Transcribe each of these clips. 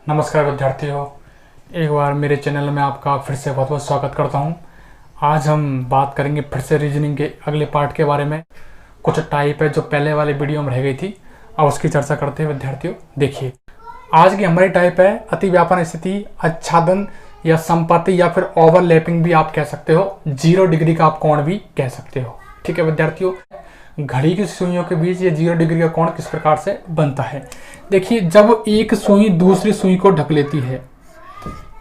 नमस्कार विद्यार्थियों, एक बार मेरे चैनल में आपका फिर से बहुत बहुत स्वागत करता हूं। आज हम बात करेंगे फिर से रीजनिंग के अगले पार्ट के बारे में। कुछ टाइप है जो पहले वाले वीडियो में रह गई थी, अब उसकी चर्चा करते हैं विद्यार्थियों। देखिए, आज की हमारी टाइप है अतिव्यापन स्थिति, आच्छादन या संपाति या फिर ओवरलैपिंग भी आप कह सकते हो, 0 डिग्री का आप कोण भी कह सकते हो। ठीक है विद्यार्थियों, घड़ी की सुइयों के बीच ये 0 डिग्री का कोण किस प्रकार से बनता है। देखिए, जब एक सुई दूसरी सुई को ढक लेती है,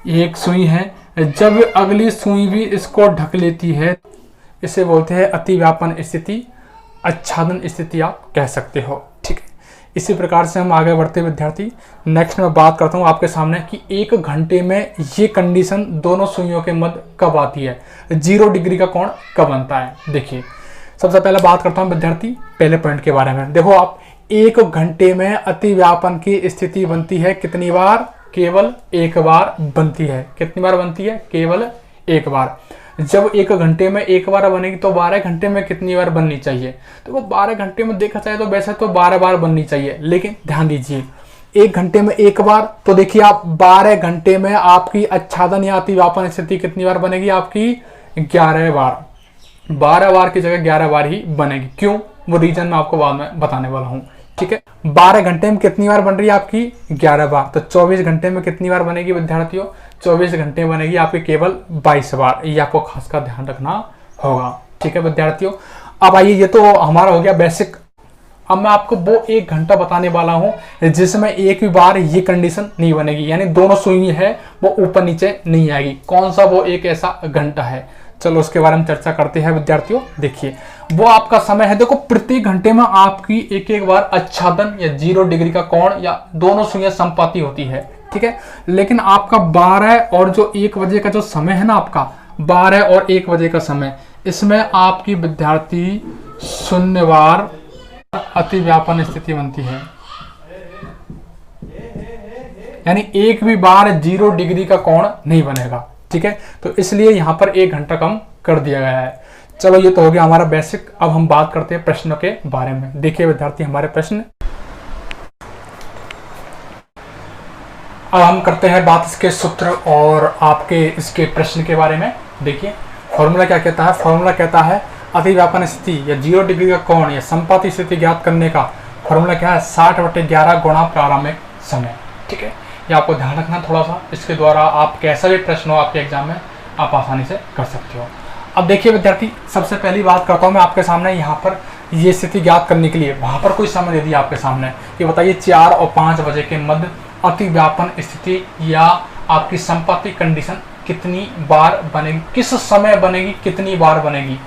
एक सुई है, जब अगली सुई भी इसको ढक लेती है, इसे बोलते हैं अतिव्यापन स्थिति, आच्छादन स्थिति आप कह सकते हो। ठीक है, इसी प्रकार से हम आगे बढ़ते विद्यार्थी। नेक्स्ट मैं बात करता हूँ आपके सामने कि 1 घंटे में ये कंडीशन दोनों सुइयों के मध्य कब आती है, 0 डिग्री का कोण कब बनता है। देखिए, सबसे पहले बात करता हूं विद्यार्थी पहले पॉइंट के बारे में। देखो आप, 1 घंटे में अतिव्यापन की स्थिति बनती है कितनी बार? केवल एक बार बनती है। कितनी बार बनती है? केवल एक बार। जब 1 घंटे में एक बार बनेगी तो 12 घंटे में कितनी बार बननी चाहिए? तो वो 12 घंटे में देखा जाए तो वैसे तो 12 बार बननी चाहिए, लेकिन ध्यान दीजिए 1 घंटे में एक बार, तो देखिए आप 12 घंटे में आपकी आच्छादन या अतिव्यापन स्थिति कितनी बार बनेगी? आपकी 11 बार। 12 बार की जगह 11 बार ही बनेगी। क्यों? वो रीजन मैं आपको बाद में बताने वाला हूं। ठीक है, 12 घंटे में कितनी बार बन रही है आपकी? 11 बार। तो 24 घंटे में कितनी बार बनेगी विद्यार्थियों? 24 घंटे में बनेगी आपकी केवल 22 बार। ये आपको खासकर ध्यान रखना होगा। ठीक है विद्यार्थियों, अब आइए, ये तो हमारा हो गया बेसिक। अब मैं आपको वो 1 घंटा बताने वाला हूं जिसमें एक भी बार ये कंडीशन नहीं बनेगी, यानी दोनों सुई है वो ऊपर नीचे नहीं आएगी। कौन सा वो एक ऐसा घंटा है? चलो उसके बारे में चर्चा करते हैं विद्यार्थियों। देखिए, वो आपका समय है। देखो, प्रति घंटे में आपकी एक एक बार आच्छादन या 0 डिग्री का कोण या दोनों सुइयां संपाती होती है। ठीक है, लेकिन आपका 12 और जो 1 बजे का जो समय है ना, आपका 12 और 1 बजे का समय, इसमें आपकी विद्यार्थी 0 बार अतिव्यापन स्थिति बनती है, यानी एक भी बार 0 डिग्री का कोण नहीं बनेगा। ठीक है, तो इसलिए यहां पर 1 घंटा कम कर दिया गया है। चलो, ये तो हो गया हमारा बेसिक। अब हम बात करते हैं प्रश्नों के बारे में। देखिए विद्यार्थी, हमारे प्रश्न, अब हम करते हैं बात इसके सूत्र और आपके इसके प्रश्न के बारे में। देखिए, फॉर्मूला क्या कहता है? फॉर्मूला कहता है अतिव्यापन स्थिति या 0 डिग्री का कोण या संपाती स्थिति ज्ञात करने का फॉर्मूला क्या है? 60/11 गुणा प्रारंभिक समय। ठीक है, ये आपको ध्यान रखना थोड़ा सा। इसके द्वारा आप कैसा भी प्रश्न हो आपके एग्जाम में आप आसानी से कर सकते हो। अब देखिए विद्यार्थी, सबसे पहली बात करता हूँ मैं आपके सामने, यहाँ पर ये स्थिति ज्ञात करने के लिए वहां पर कोई समय दे दिया आपके सामने कि बताइए 4 और 5 बजे के मध्य अतिव्यापन स्थिति या आपकी संपाती कंडीशन कितनी बार बनेगी, किस समय बनेगी, कितनी बार बनेगी।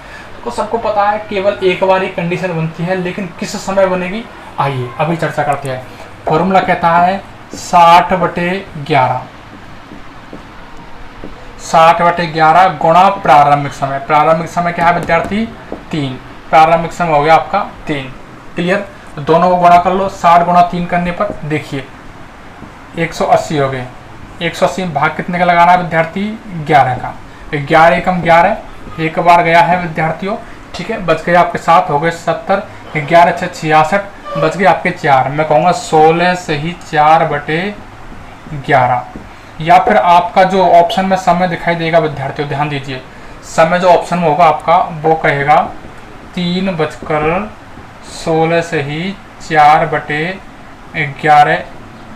तो सबको पता है केवल एक बार ही कंडीशन बनती है, लेकिन किस समय बनेगी आइए अभी चर्चा करते हैं। फॉर्मूला कहता है 60/11 60/11 गुणा प्रारंभिक समय। प्रारंभिक समय क्या है विद्यार्थी? 3। प्रारंभिक समय हो गया आपका 3। क्लियर? दोनों को गुणा कर लो। 60 गुणा 3 करने पर देखिए 180 हो गए। 180 में भाग कितने का लगाना है विद्यार्थी? 11 का। 11 एकम 11, एक बार गया है विद्यार्थियों। ठीक है, बच गए आपके 7, हो गए 70। 11 6 66, बच गए आपके 4। मैं कहूँगा 16 से ही 4/11। या फिर आपका जो ऑप्शन में समय दिखाई देगा विद्यार्थियों, ध्यान दीजिए, समय जो ऑप्शन में होगा आपका वो कहेगा 3:16 से ही 4/11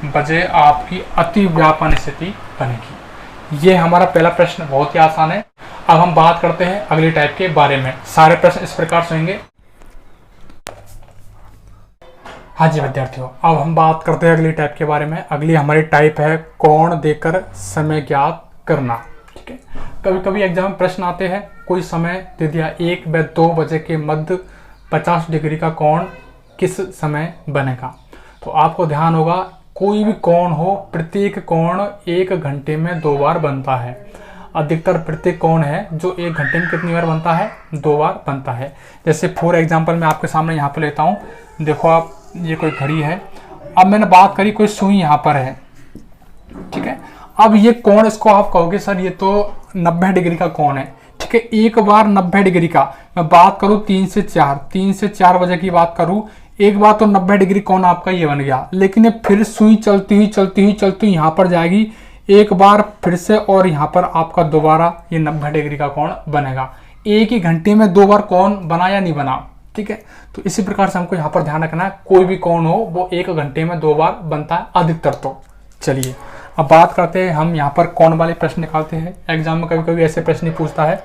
बजे आपकी अतिव्यापन स्थिति बनेगी। ये हमारा पहला प्रश्न बहुत ही आसान है। अब हम बात करते हैं अगली टाइप के बारे में। सारे प्रश्न इस प्रकार से होंगे। हाँ जी विद्यार्थियों, अब हम बात करते हैं अगली टाइप के बारे में। अगली हमारी टाइप है कोण देकर समय ज्ञात करना। ठीक है, कभी कभी एग्जाम में प्रश्न आते हैं, कोई समय दे दिया 1 व 2 बजे के मध्य 50 डिग्री का कोण किस समय बनेगा। तो आपको ध्यान होगा, कोई भी कोण हो, प्रत्येक कोण 1 घंटे में 2 बार बनता है। अधिकतर प्रत्येक कोण है जो 1 घंटे में कितनी बार बनता है? 2 बार बनता है। जैसे फॉर एग्जाम्पल मैं आपके सामने यहाँ पे लेता हूँ। देखो आप, ये कोई घड़ी है। अब मैंने बात करी कोई सुई यहाँ पर है। ठीक है, अब ये कोण, इसको आप कहोगे सर ये तो 90 डिग्री का कोण है। ठीक है, एक बार 90 डिग्री का मैं बात करूँ 3 से 4 बजे की बात करूँ, एक बार तो 90 डिग्री कोण आपका ये बन गया, लेकिन ये फिर सुई चलती हुई यहाँ पर जाएगी एक बार फिर से, और यहाँ पर आपका दोबारा ये 90 डिग्री का कोण बनेगा। एक ही घंटे में 2 बार कोण बना या नहीं बना, ठीक है। तो इसी प्रकार से हमको यहाँ पर ध्यान रखना है, कोई भी कोण हो वो 1 घंटे में 2 बार बनता है अधिकतर। तो चलिए अब बात करते हैं, हम यहाँ पर कोण वाले प्रश्न निकालते हैं। एग्जाम में कभी कभी ऐसे प्रश्न पूछता है,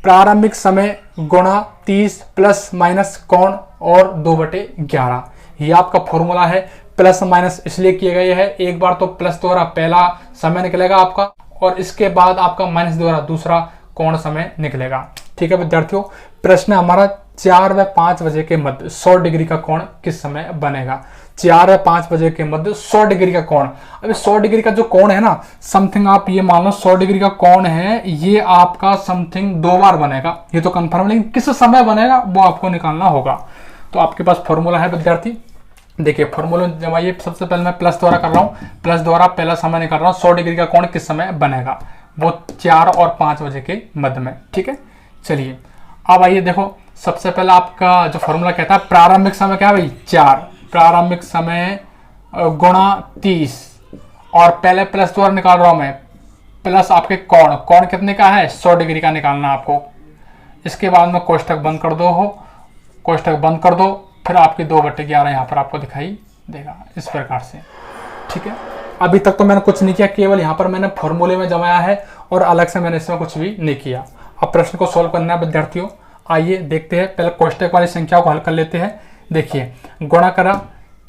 प्रारंभिक समय गुणा 30 प्लस माइनस कोण और 2/11। ये आपका फॉर्मूला है। प्लस माइनस इसलिए किए गए है, एक बार तो प्लस द्वारा पहला समय निकलेगा आपका, और इसके बाद आपका माइनस द्वारा दूसरा कोण समय निकलेगा, ठीक है विद्यार्थियों। प्रश्न हमारा 4 व 5 बजे के मध्य 100 डिग्री का कोण किस समय बनेगा। 4 व 5 बजे के मध्य 100 डिग्री का कोण। अभी 100 डिग्री का जो कोण है ना, समथिंग आप ये मान लो 100 डिग्री का कोण है, ये आपका समथिंग 2 बार बनेगा, ये तो कंफर्म, लेकिन किस समय बनेगा वो आपको निकालना होगा। तो आपके पास फॉर्मूला है विद्यार्थी, देखिए फॉर्मूला जमाइए। सबसे पहले मैं प्लस द्वारा कर रहा हूँ, प्लस द्वारा पहला समय निकाल रहा हूँ, 100 डिग्री का कोण किस समय बनेगा, वो 4 और 5 बजे के मध्य में, ठीक है। चलिए अब आइए देखो, सबसे पहले आपका जो फॉर्मूला कहता है प्रारंभिक समय क्या है भाई 4, प्रारंभिक समय गुणा 30, और पहले प्लस द्वारा निकाल रहा हूं मैं, प्लस आपके कोण, कोण कितने का है 100 डिग्री का निकालना आपको। इसके बाद में कोष्ठक बंद कर दो, कोष्ठक बंद कर दो, फिर आपकी 2/11 यहाँ पर आपको दिखाई देगा इस प्रकार से, ठीक है। अभी तक तो मैंने कुछ नहीं किया, केवल यहाँ पर मैंने फॉर्मूले में जमाया है और अलग से मैंने इसमें कुछ भी नहीं किया। अब प्रश्न को सोल्व करना है विद्यार्थियों। आइए देखते हैं, पहले कोष्ठक वाली संख्या को हल कर लेते हैं। देखिए गुणा करा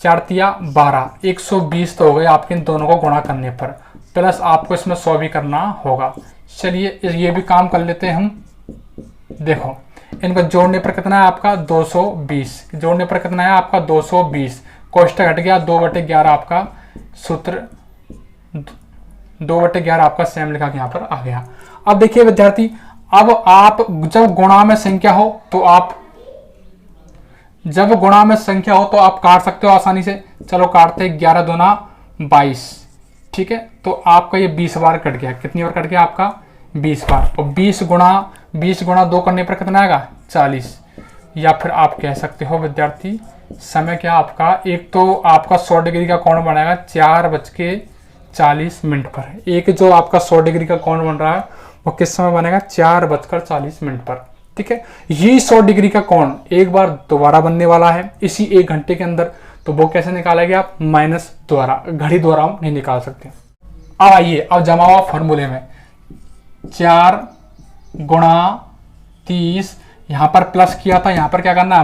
4 तिया 12, 120 तो हो गए आपके इन दोनों को गुणा करने पर, प्लस आपको इसमें 100 भी करना होगा। चलिए ये भी काम कर लेते हैं हम। देखो इनको जोड़ने पर कितना है आपका 220, जोड़ने पर कितना है आपका 220, कोष्ठक हट गया, 2/11 आपका सूत्र, 2/11 आपका सेम लिखा के यहाँ पर आ गया। अब देखिए विद्यार्थी, अब आप जब गुणा में संख्या हो तो आप काट सकते हो आसानी से। चलो काटते हैं, 11 दूना 22, ठीक है। तो आपका ये 20 बार कट गया, कितनी बार कट गया आपका 20 बार, और 20 गुणा 2 करने पर कितना आएगा 40। या फिर आप कह सकते हो विद्यार्थी समय क्या आपका, एक तो आपका 100 डिग्री का कोण बनेगा 4:40 पर, एक जो आपका 100 डिग्री का कोण बन रहा है वो किस समय बनेगा 4:40 पर, ठीक है। ये 100 डिग्री का कोण एक बार दोबारा बनने वाला है इसी 1 घंटे के अंदर, तो वो कैसे निकालेंगे आप, माइनस द्वारा, घड़ी द्वारा हम नहीं निकाल सकते। अब आइए, अब जमा हुआ फॉर्मूले में 4 गुणा 30, यहां पर प्लस किया था, यहां पर क्या करना है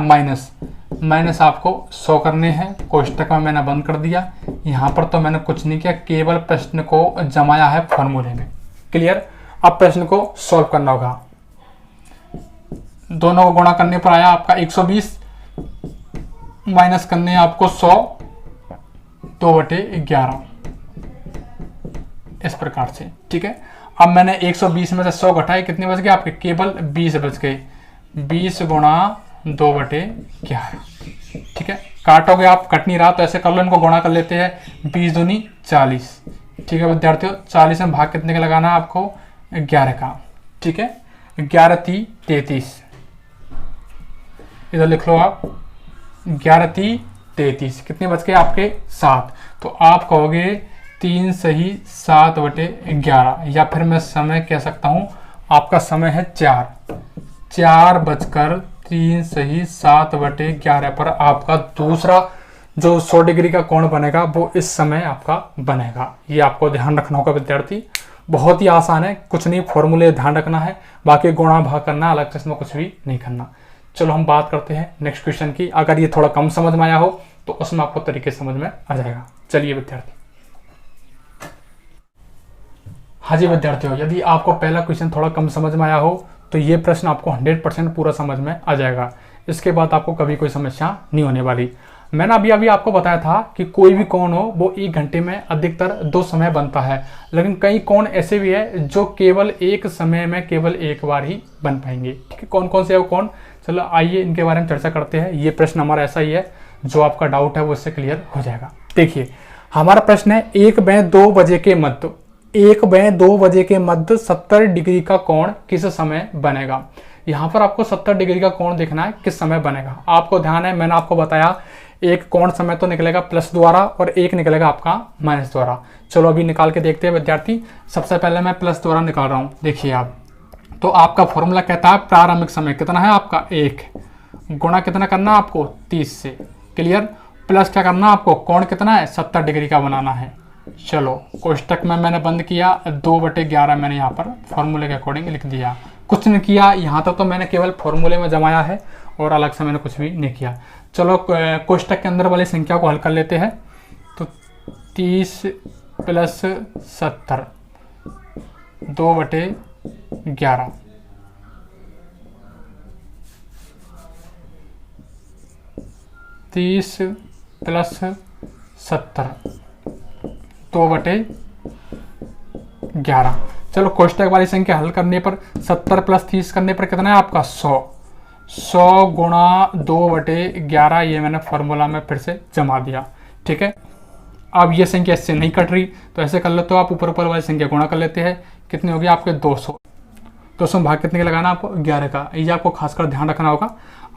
माइनस आपको 100 करने हैं। कोष्ठक में मैंने बंद कर दिया, यहां पर तो मैंने कुछ नहीं किया, केवल प्रश्न को जमाया है फॉर्मूले में, क्लियर। अब प्रश्न को सॉल्व करना होगा। दोनों को गुणा करने पर आया आपका 120, माइनस करने आपको 100, 2/11 इस प्रकार से, ठीक है। अब मैंने 120 में से 100 घटाए, कितने बच गए आपके, केवल 20 बच गए, 20 गुणा 2/11, ठीक है। काटोगे आप, कट नहीं रहा तो ऐसे कर लो, इनको गुणा कर लेते हैं, 20 दूनी 40, ठीक है विद्यार्थियों। 40 में भाग कितने का लगाना है आपको, 11 का, ठीक है। 11 × 3 = 33, इधर लिख लो आप, 11 × 3 = 33, कितने बच गए आपके 7। तो आप कहोगे 3 सही 7/11, या फिर मैं समय कह सकता हूं, आपका समय है 4:03 सही 7/11 पर आपका दूसरा जो 100 डिग्री का कोण बनेगा वो इस समय आपका बनेगा। ये आपको ध्यान रखना होगा विद्यार्थी, बहुत ही आसान है, कुछ नहीं, फॉर्मूले ध्यान रखना है, बाकी गुणा भाग करना, अलग से इसमें कुछ भी नहीं करना। चलो हम बात करते हैं नेक्स्ट क्वेश्चन की। अगर ये थोड़ा कम समझ में आया हो तो उसमें आपको तरीके समझ में आ जाएगा। चलिए विद्यार्थी, हाँ जी विद्यार्थियों, यदि आपको पहला क्वेश्चन थोड़ा कम समझ में आया हो तो ये प्रश्न आपको 100% पूरा समझ में आ जाएगा। इसके बाद आपको कभी कोई समस्या नहीं होने वाली। मैंने अभी आपको बताया था कि कोई भी कोण हो वो 1 घंटे में अधिकतर 2 समय बनता है, लेकिन कई कोण ऐसे भी है जो केवल एक समय में केवल एक बार ही बन पाएंगे, ठीक है। कौन कौन से है वो कोण, चलो आइए इनके बारे में चर्चा करते हैं। ये प्रश्न हमारा ऐसा ही है, जो आपका डाउट है वो इससे क्लियर हो जाएगा। देखिए हमारा प्रश्न है 1 व 2 बजे के मध्य, 1 व 2 बजे के मध्य 70 डिग्री का कोण किस समय बनेगा। यहाँ पर आपको 70 डिग्री का कोण देखना है, किस समय बनेगा। आपको ध्यान है, मैंने आपको बताया एक कोण समय तो निकलेगा प्लस द्वारा और एक निकलेगा आपका माइनस द्वारा। चलो अभी निकाल के देखते हैं विद्यार्थी। सबसे पहले मैं प्लस द्वारा निकाल रहा हूँ। देखिए आप, तो आपका फॉर्मूला कहता है प्रारंभिक समय कितना है आपका 1 गुणा कितना करना है आपको 30 से, क्लियर, प्लस क्या करना है आपको कोण कितना है 70 डिग्री का बनाना है। चलो कोष्टक में मैंने बंद किया, 2/11 मैंने यहाँ पर फॉर्मूले के अकॉर्डिंग लिख दिया। कुछ नहीं किया, यहाँ तक तो मैंने केवल फॉर्मूले में जमाया है और अलग से मैंने कुछ भी नहीं किया। चलो कोष्टक के अंदर वाली संख्या को हल कर लेते हैं। तो 30 + 70 2/11, 30 + 70 2/11। चलो कोष्टक वाली संख्या हल करने पर 70 + 30 करने पर कितना है आपका 100 गुणा 2/11, ये मैंने फॉर्मूला में फिर से जमा दिया। ठीक है, अब ये संख्या इससे नहीं कट रही तो ऐसे कर लेते हो आप, ऊपर वाली संख्या गुणा कर लेते हैं। कितने हो गए आपके 200 भाग कितने का लगाना आपको 11 का, ये आपको खासकर ध्यान रखना होगा।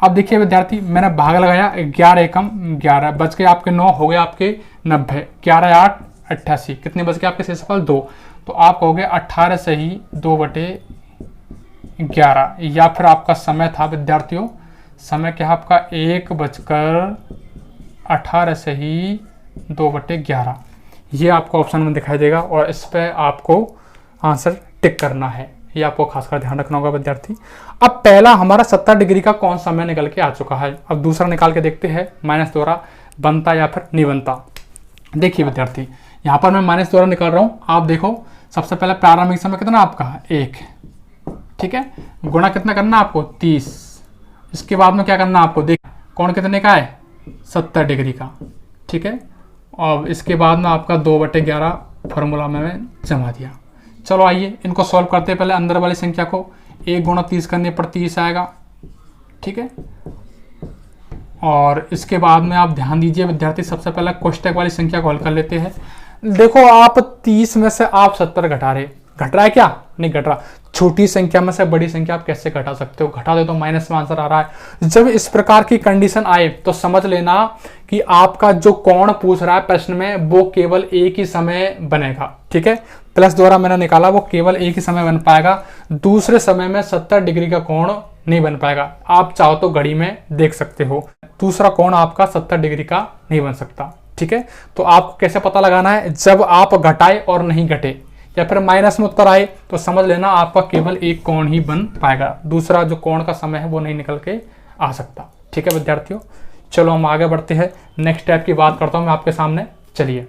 अब देखिए विद्यार्थी, मैंने भाग लगाया 11 एकम 11, बच गए आपके 9, हो गए आपके 90, 11 8 88, कितने बच गए आपके शेषफल 2। तो आप कहोगे 18 सही 2/11, या फिर आपका समय था विद्यार्थियों, समय क्या आपका 1:18 सही 2/11, ये आपको ऑप्शन में दिखाई देगा और इस पर आपको आंसर टिक करना है, ये आपको खासकर ध्यान रखना होगा विद्यार्थी। अब पहला हमारा 70 डिग्री का कौन समय निकल के आ चुका है। अब दूसरा निकाल के देखते हैं माइनस द्वारा बनता या फिर नहीं बनता। देखिए विद्यार्थी, यहाँ पर मैं माइनस द्वारा निकाल रहा हूँ। आप देखो, सबसे पहले प्रारंभिक समय कितना आपका 1, ठीक है, गुणा कितना करना आपको 30, इसके बाद में क्या करना आपको, देख कौन कितने का है 70 डिग्री का, ठीक है, और इसके बाद में आपका 2/11 फॉर्मूला में मैं जमा दिया। चलो आइए इनको सॉल्व करते हैं। पहले अंदर वाली संख्या को 1 गुणा 30 करने पर 30 आएगा, ठीक है, और इसके बाद में आप ध्यान दीजिए विद्यार्थी, सबसे पहले कोष्टक वाली संख्या को हल कर लेते हैं। देखो आप 30 में से आप 70 घटा रहे, घट रहा है क्या, नहीं घट रहा। छोटी संख्या में से बड़ी संख्या आप कैसे घटा सकते हो, घटा दे तो माइनस में आंसर आ रहा है। जब इस प्रकार की कंडीशन आए तो समझ लेना कि आपका जो कोण पूछ रहा है प्रश्न में वो केवल एक ही समय बनेगा, ठीक है। प्लस द्वारा मैंने निकाला, वो केवल एक ही समय बन पाएगा, दूसरे समय में 70 डिग्री का कोण नहीं बन पाएगा। आप चाहो तो घड़ी में देख सकते हो, दूसरा कोण आपका 70 डिग्री का नहीं बन सकता, ठीक है। तो आपको कैसे पता लगाना है, जब आप घटाए और नहीं घटे या फिर माइनस में उत्तर आए तो समझ लेना आपका केवल एक कोण ही बन पाएगा, दूसरा जो कोण का समय है वो नहीं निकल के आ सकता, ठीक है विद्यार्थियों। चलो हम आगे बढ़ते हैं, नेक्स्ट स्टेप की बात करता हूं मैं आपके सामने, चलिए।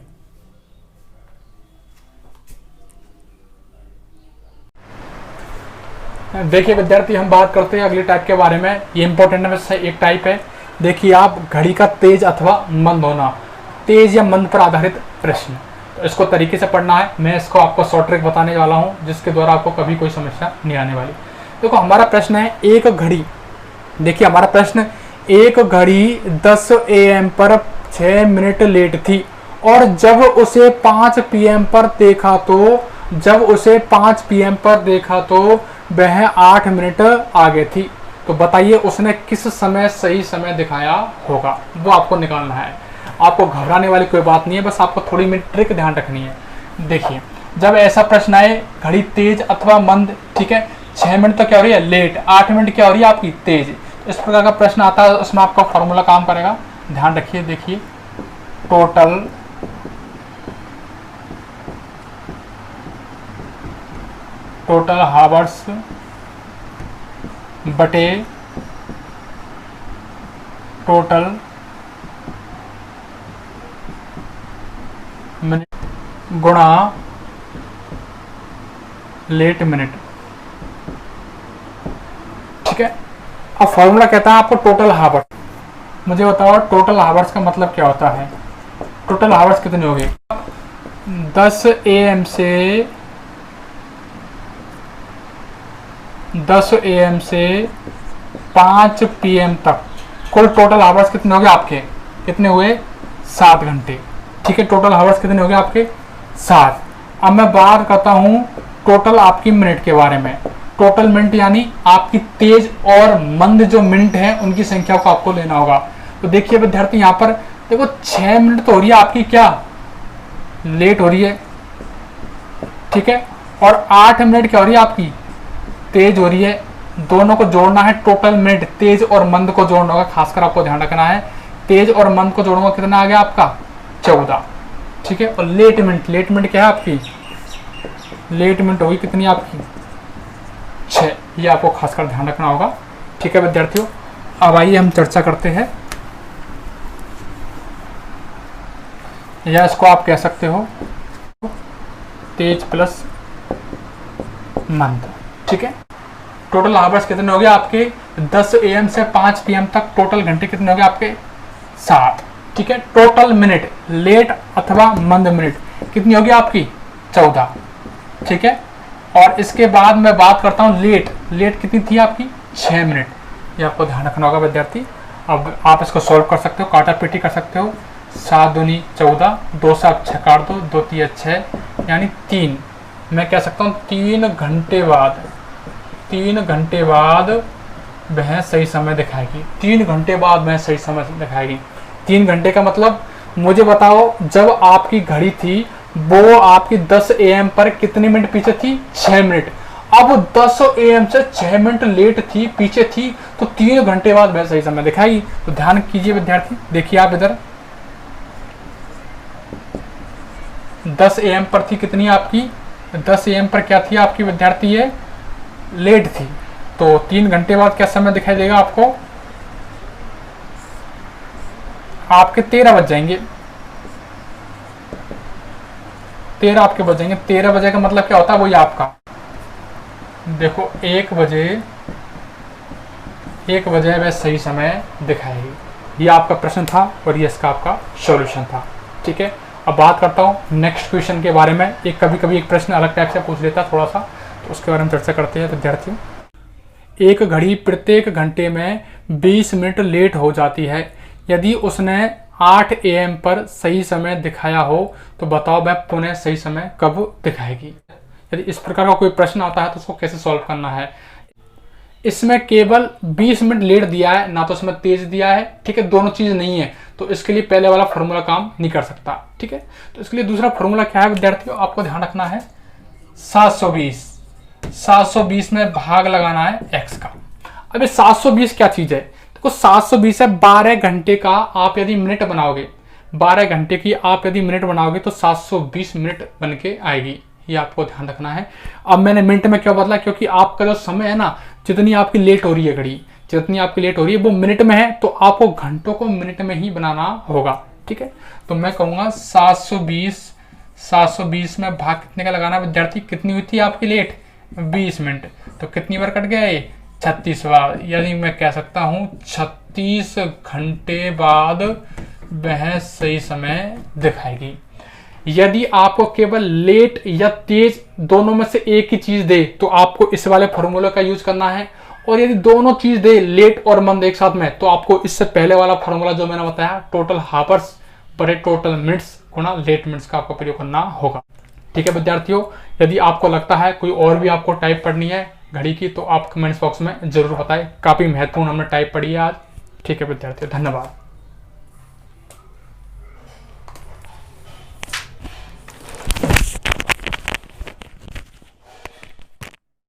देखिए विद्यार्थी, हम बात करते हैं अगले टाइप के बारे में। ये इंपॉर्टेंट में से एक टाइप है। देखिए आप, घड़ी का तेज अथवा मंद होना, तेज या मंद पर आधारित प्रश्न। तो इसको तरीके से पढ़ना है, मैं इसको आपको शॉर्ट ट्रिक बताने वाला हूं जिसके द्वारा आपको कभी कोई समस्या नहीं आने वाली। देखो हमारा प्रश्न है, एक घड़ी, देखिए हमारा प्रश्न, एक घड़ी 10 AM पर 6 मिनट लेट थी और जब उसे 5 PM पर देखा तो वह 8 मिनट आगे थी। तो बताइए उसने किस समय सही समय दिखाया होगा, वो आपको निकालना है। आपको घबराने वाली कोई बात नहीं है, बस आपको थोड़ी मिनट ट्रिक ध्यान रखनी है। देखिए जब ऐसा प्रश्न आए, घड़ी तेज अथवा मंद, ठीक है, 6 मिनट तो क्या हो रही है लेट, 8 मिनट क्या हो रही है आपकी तेज, इस प्रकार का प्रश्न आता है, उसमें आपका फॉर्मूला काम करेगा। ध्यान रखिए, देखिए टोटल हावर्स बटे टोटल मिनट गुणा लेट मिनट, ठीक है। अब फॉर्मूला कहता है आपको टोटल हावर्स। मुझे बताओ टोटल हावर्स का मतलब क्या होता है, टोटल हावर्स कितने हो गए, 10 AM से 5 PM तक कुल टोटल आवर्स कितने हो गए आपके, कितने हुए 7 घंटे, ठीक है। टोटल आवर्स कितने हो गए आपके 7। अब मैं बात करता हूं टोटल आपकी मिनट के बारे में। टोटल मिनट यानी आपकी तेज और मंद जो मिनट है उनकी संख्या को आपको लेना होगा। तो देखिए विद्यार्थी यहाँ पर देखो 6 मिनट तो हो रही है आपकी क्या लेट हो रही है, ठीक है, और 8 मिनट क्या हो रही है आपकी तेज हो रही है। दोनों को जोड़ना है, टोटल मिनट तेज और मंद को जोड़ना होगा, खासकर आपको ध्यान रखना है। तेज और मंद को जोड़ना कितना आ गया आपका 14, ठीक है। और लेट मिनट क्या है आपकी, लेट मिनट होगी कितनी आपकी 6, ये आपको खासकर ध्यान रखना होगा, ठीक है विद्यार्थियों। अब आइए हम चर्चा करते हैं, या इसको आप कह सकते हो तेज प्लस मंद, ठीक है। टोटल आवर्स कितने हो गए आपके 10 AM से 5 PM तक, टोटल घंटे कितने हो गए आपके 7, ठीक है। टोटल मिनट लेट अथवा मंद मिनट कितनी होगी आपकी 14, ठीक है। और इसके बाद मैं बात करता हूँ लेट कितनी थी आपकी 6 मिनट, ये आपको ध्यान रखना होगा विद्यार्थी। अब आप इसको सॉल्व कर सकते हो, काटा पीटी कर सकते हो। 7 दूनी 14, 2 से आप 6 काट दो, 2 3 6, यानी 3, मैं कह सकता हूँ 3 घंटे बाद वह सही समय दिखाएगी। 3 घंटे बाद वह सही समय दिखाएगी। 3 घंटे का मतलब मुझे बताओ, जब आपकी घड़ी थी वो आपकी 10 AM पर कितने मिनट पीछे थी 6 मिनट। अब 10 AM से 6 मिनट लेट थी, पीछे थी, तो 3 घंटे बाद वह सही समय दिखाएगी। तो ध्यान कीजिए विद्यार्थी, देखिए आप इधर 10 AM पर थी कितनी आपकी 10 AM पर क्या थी आपकी विद्यार्थी, ये लेट थी, तो 3 घंटे बाद क्या समय दिखाई देगा आपको, आपके 13 बज जाएंगे, 13 आपके बज जाएंगे। 13 बजे का मतलब क्या होता है, वही आपका देखो 1 बजे वह सही समय दिखाएगी। ये आपका प्रश्न था और ये इसका आपका सॉल्यूशन था, ठीक है। अब बात करता हूँ नेक्स्ट क्वेश्चन के बारे में। एक कभी एक प्रश्न अलग टाइप से पूछ लेता थोड़ा सा, तो उसके बारे में चर्चा करते हैं विद्यार्थियों। एक घड़ी प्रत्येक घंटे में 20 मिनट लेट हो जाती है। यदि उसने 8 AM पर सही समय दिखाया हो तो बताओ वह पुनः सही समय कब दिखाएगी। यदि इस प्रकार का कोई प्रश्न आता है तो उसको कैसे सॉल्व करना है। इसमें केवल 20 मिनट लेट दिया है, ना तो इसमें तेज दिया है, ठीक है, दोनों चीज नहीं है, तो इसके लिए पहले वाला फॉर्मूला काम नहीं कर सकता, ठीक है। तो इसके लिए दूसरा फॉर्मूला क्या है विद्यार्थियों, आपको ध्यान रखना है 720 में भाग लगाना है x का। अब ये 720 क्या चीज है, देखो 720 है 12 घंटे का आप यदि मिनट बनाओगे, 12 घंटे की आप यदि मिनट बनाओगे तो 720 मिनट बन के आएगी, ये आपको ध्यान रखना है। अब मैंने मिनट में क्यों बदला, क्योंकि आपका जो समय है ना, जितनी आपकी लेट हो रही है घड़ी, जितनी आपकी लेट हो रही है वो मिनट में है, तो आपको घंटों को मिनट में ही बनाना होगा, ठीक है। तो मैं कहूँगा 720 में भाग कितने का लगाना विद्यार्थी, कितनी हुई थी आपकी लेट 20 मिनट, तो कितनी बार कट गया ये 36 बार, यानी मैं कह सकता हूँ 36 घंटे बाद वह सही समय दिखाएगी। यदि आपको केवल लेट या तेज दोनों में से एक ही चीज दे तो आपको इस वाले फॉर्मूले का यूज करना है, और यदि दोनों चीज दे लेट और मंद एक साथ में, तो आपको इससे पहले वाला फॉर्मूला जो मैंने बताया टोटल हावर्स पर टोटल मिनट्स गुणा लेट मिनट्स का आपको प्रयोग करना होगा, ठीक है विद्यार्थियों। यदि आपको लगता है कोई और भी आपको टाइप पढ़नी है घड़ी की तो आप कमेंट्स बॉक्स में जरूर बताएं, काफी महत्वपूर्ण हमने टाइप पढ़ी है आज, ठीक है विद्यार्थियों, धन्यवाद।